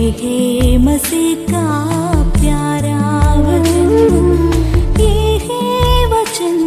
है मसीह का प्यारा वचन, ये है वचन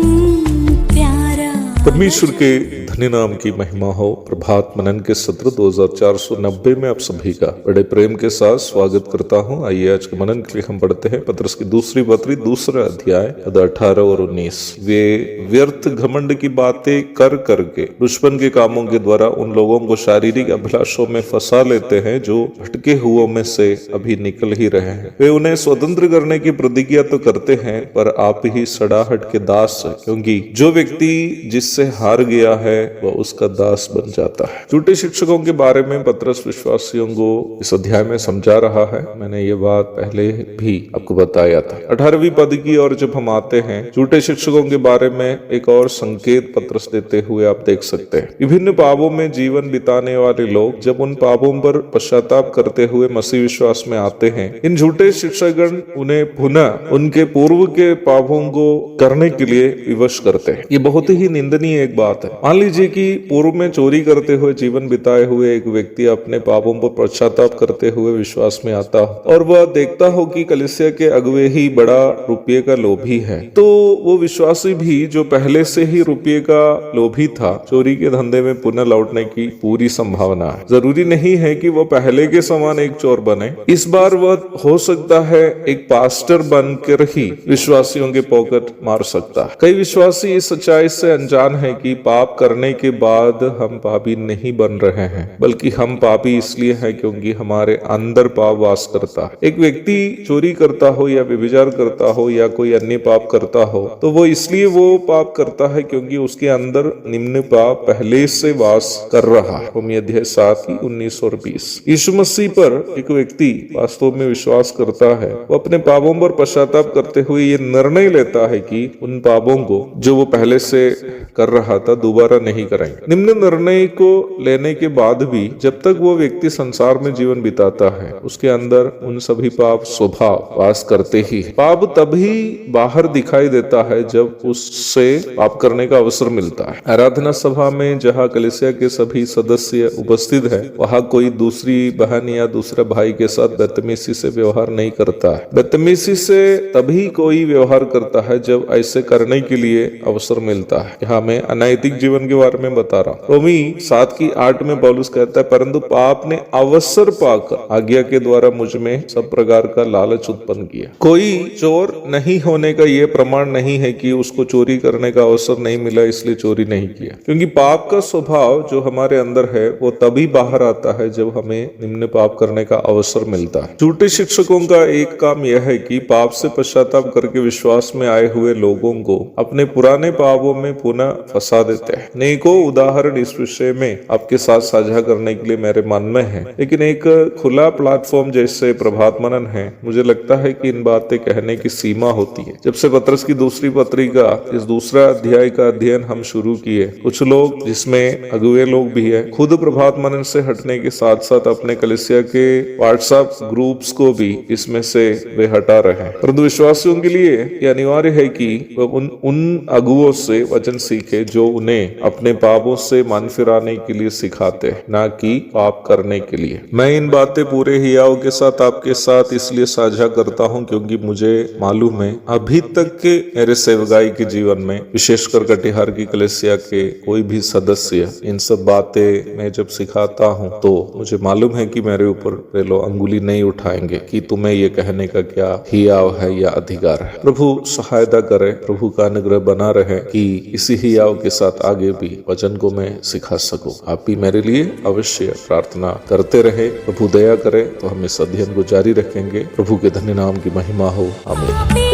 प्यारा। परमेश्वर के धन्य नाम की महिमा हो। प्रभात मनन के सत्र 2490 में आप सभी का बड़े प्रेम के साथ स्वागत करता हूं। आइए आज के मनन के लिए हम पढ़ते हैं पत्रस की दूसरी पत्री, दूसरा अध्याय, पद 18 और 19। वे व्यर्थ घमंड की बातें कर करके दुश्मन के कामों के द्वारा उन लोगों को शारीरिक अभिलाषों में फंसा लेते हैं जो भटके हुओं में से अभी निकल ही रहे हैं। वे उन्हें स्वतंत्र करने की प्रतिज्ञा तो करते हैं, पर आप ही सड़ाहट के दास है, क्योंकि जो व्यक्ति जिससे हार गया है वह उसका दास बन जाता है। झूठे शिक्षकों के बारे में पत्रस विश्वासियों को इस अध्याय में समझा रहा है। मैंने ये बात पहले भी आपको बताया था। 18वीं पद की ओर जब हम आते हैं, झूठे शिक्षकों के बारे में एक और संकेत पत्रस देते हुए आप देख सकते हैं। विभिन्न पापों में जीवन बिताने वाले लोग जब उन पापों पर पश्चाताप करते हुए मसीह विश्वास में आते हैं, इन झूठे शिक्षकगण उन्हें पुनः उनके पूर्व के पापों को करने के लिए विवश करते हैं। ये बहुत ही निंदनीय एक बात है। मान लीजिए कि पूर्व में चोरी करते हुए जीवन बिताए हुए एक व्यक्ति अपने पापों पर पश्चाताप करते हुए विश्वास में आता हो और वह देखता हो कि कलीसिया के अगुवे ही बड़ा रुपये का लोभी है, तो वो विश्वासी भी जो पहले से ही रुपये का लोभी था, चोरी के धंधे में पुनः लौटने की पूरी संभावना है। जरूरी नहीं है कि वह पहले के समान एक चोर बने। इस बार वह हो सकता है एक पास्टर बनकर ही विश्वासियों के पॉकेट मार सकता है। कई विश्वासी इस सच्चाई से अनजान है कि पाप करने के बाद हम पापी नहीं बन रहे हैं, बल्कि हम पापी इसलिए हैं क्योंकि हमारे अंदर पाप वास करता है। एक व्यक्ति चोरी करता हो या व्यभिचार करता हो या कोई अन्य पाप करता हो, तो वो इसलिए वो पाप करता है क्योंकि उसके अंदर निम्न पाप पहले से वास कर रहा है। रोमी अध्याय 7 की 19 और 20। यीशु मसीह पर एक व्यक्ति वास्तव में विश्वास करता है, वो अपने पापों पर पश्चाताप करते हुए ये निर्णय लेता है कि उन पापों को जो वो पहले से कर रहा था दोबारा नहीं करेंगे। निम्न निर्णय को लेने के बाद भी जब तक वो व्यक्ति संसार में जीवन बिताता है, उसके अंदर उन सभी पाप स्वभाव वास करते ही। पाप तभी बाहर दिखाई देता है जब उससे पाप करने का अवसर मिलता है। आराधना सभा में जहाँ कलीसिया के सभी सदस्य उपस्थित है, वहाँ कोई दूसरी बहन या दूसरे भाई के साथ बदतमीजी से व्यवहार नहीं करता है। बदतमीजी से तभी कोई व्यवहार करता है जब ऐसे करने के लिए अवसर मिलता है। यहाँ मैं अनैतिक जीवन के बारे में बता रहा हूँ। रोमी 7 की 8 में पौलुस कहता है, परंतु पाप ने अवसर पाकर आज्ञा के द्वारा मुझ में सब प्रकार का लालच उत्पन्न किया। कोई चोर नहीं होने का यह प्रमाण नहीं है कि उसको चोरी करने का अवसर नहीं मिला इसलिए चोरी नहीं किया, क्योंकि पाप का स्वभाव जो हमारे अंदर है वो तभी बाहर आता है जब हमें निम्न पाप करने का अवसर मिलता है। झूठे शिक्षकों का एक काम यह है कि पाप से पश्चाताप करके विश्वास में आए हुए लोगों को अपने पुराने पापों में पुनः फंसा देते हैं। अनेकों उदाहरण इस विषय में आपके साथ साझा करने के लिए मेरे मन में है, लेकिन एक खुला प्लेटफॉर्म जैसे प्रभात मनन है, मुझे लगता है कि इन बातें कहने की सीमा होती है। जब से पत्रस की दूसरी पत्री का इस दूसरा अध्याय का अध्ययन हम शुरू किए, कुछ लोग जिसमें अगुवे लोग भी है, खुद प्रभात मनन से हटने के साथ साथ अपने कलीसिया के व्हाट्सएप ग्रुप्स को भी इसमें से वे हटा रहे हैं। परंतु विश्वासियों के लिए यह अनिवार्य है कि उन अगुवों से वचन सीखे जो उन्हें अपने पापों से मन फिराने के लिए सिखाते हैं, ना कि पाप करने के लिए। मैं इन बातें पूरे हियाव के साथ आपके साथ इसलिए साझा करता हूं क्योंकि मुझे मालूम है अभी तक के मेरे सेवकाई के जीवन में, विशेषकर कटिहार की कलीसिया के कोई भी सदस्य इन सब बातें मैं जब सिखाता हूं तो मुझे मालूम है कि मेरे ऊपर वे लोग अंगुली नहीं उठाएंगे कि तुम्हें ये कहने का क्या हियाव है या अधिकार है। प्रभु सहायता करे, प्रभु का अनुग्रह बना रहे कि इसी हियाव के साथ आगे भी वचन को मैं सिखा सकूं। आप भी मेरे लिए अवश्य प्रार्थना करते रहे। प्रभु दया करे तो हम इस अध्ययन को जारी रखेंगे। प्रभु के धन्य नाम की महिमा हो। आमीन।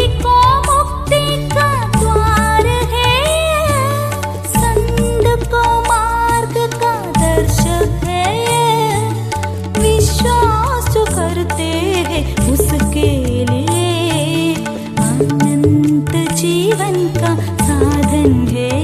उसके लिए अनंत जीवन का साधन है।